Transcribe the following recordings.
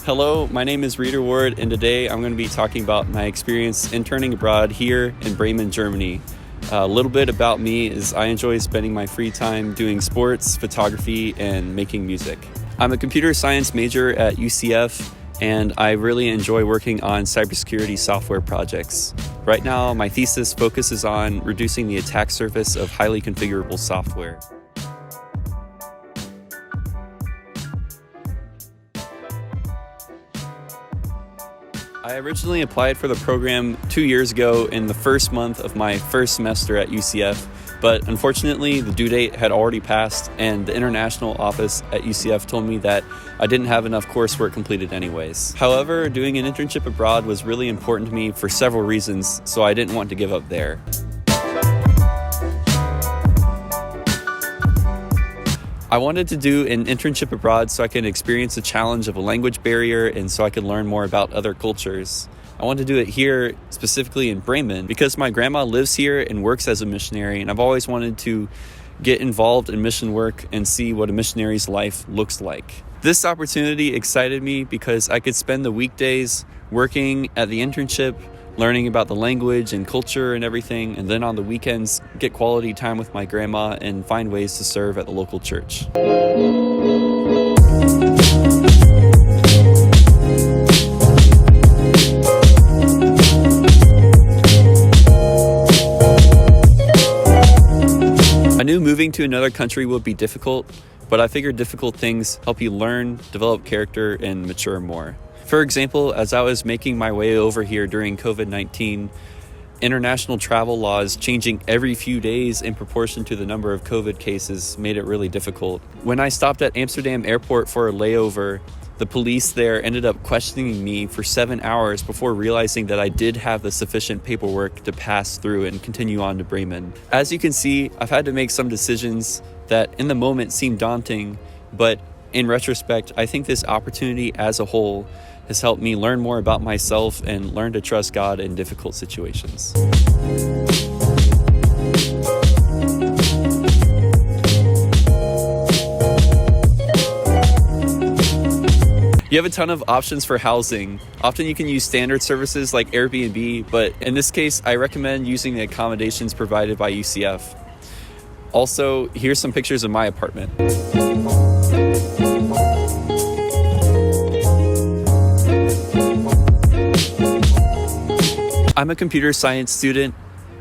Hello, my name is Reader Ward, and today I'm going to be talking about my experience interning abroad here in Bremen, Germany. A little bit about me is I enjoy spending my free time doing sports, photography, and making music. I'm a computer science major at UCF, and I really enjoy working on cybersecurity software projects. Right now, my thesis focuses on reducing the attack surface of highly configurable software. I originally applied for the program 2 years ago in the first month of my first semester at UCF, but unfortunately the due date had already passed and the international office at UCF told me that I didn't have enough coursework completed anyways. However, doing an internship abroad was really important to me for several reasons, so I didn't want to give up there. I wanted to do an internship abroad so I could experience the challenge of a language barrier and so I could learn more about other cultures. I wanted to do it here, specifically in Bremen, because my grandma lives here and works as a missionary, and I've always wanted to get involved in mission work and see what a missionary's life looks like. This opportunity excited me because I could spend the weekdays working at the internship, learning about the language and culture and everything, and then on the weekends get quality time with my grandma and find ways to serve at the local church. I knew moving to another country would be difficult, but I figured difficult things help you learn, develop character, and mature more. For example, as I was making my way over here during COVID-19, international travel laws changing every few days in proportion to the number of COVID cases made it really difficult. When I stopped at Amsterdam airport for a layover, the police there ended up questioning me for 7 hours before realizing that I did have the sufficient paperwork to pass through and continue on to Bremen. As you can see, I've had to make some decisions that in the moment seem daunting, but in retrospect, I think this opportunity as a whole has helped me learn more about myself and learn to trust God in difficult situations. You have a ton of options for housing. Often you can use standard services like Airbnb, but in this case, I recommend using the accommodations provided by UCF. Also, here's some pictures of my apartment. I'm a computer science student,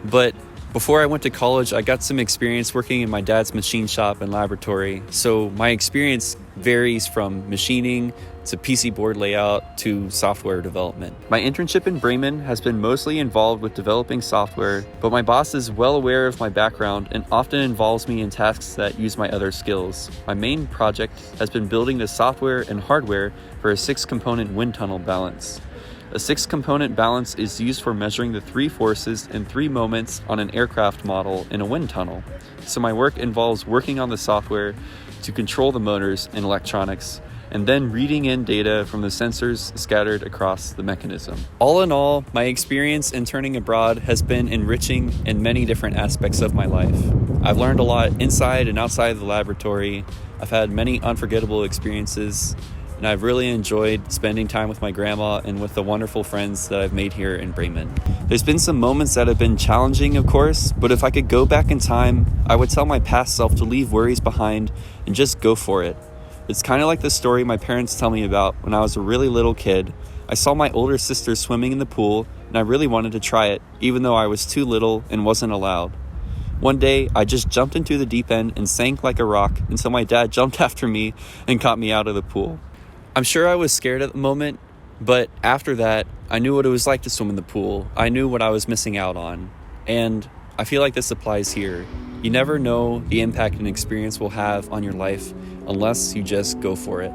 but before I went to college, I got some experience working in my dad's machine shop and laboratory. So my experience varies from machining to PC board layout to software development. My internship in Bremen has been mostly involved with developing software, but my boss is well aware of my background and often involves me in tasks that use my other skills. My main project has been building the software and hardware for a 6-component wind tunnel balance. A 6-component balance is used for measuring the 3 forces and 3 moments on an aircraft model in a wind tunnel. So my work involves working on the software to control the motors and electronics, and then reading in data from the sensors scattered across the mechanism. All in all, my experience interning abroad has been enriching in many different aspects of my life. I've learned a lot inside and outside the laboratory. I've had many unforgettable experiences, and I've really enjoyed spending time with my grandma and with the wonderful friends that I've made here in Bremen. There's been some moments that have been challenging, of course, but if I could go back in time, I would tell my past self to leave worries behind and just go for it. It's kind of like the story my parents tell me about when I was a really little kid. I saw my older sister swimming in the pool, and I really wanted to try it, even though I was too little and wasn't allowed. One day, I just jumped into the deep end and sank like a rock until my dad jumped after me and caught me out of the pool. I'm sure I was scared at the moment, but after that, I knew what it was like to swim in the pool. I knew what I was missing out on. And I feel like this applies here. You never know the impact an experience will have on your life unless you just go for it.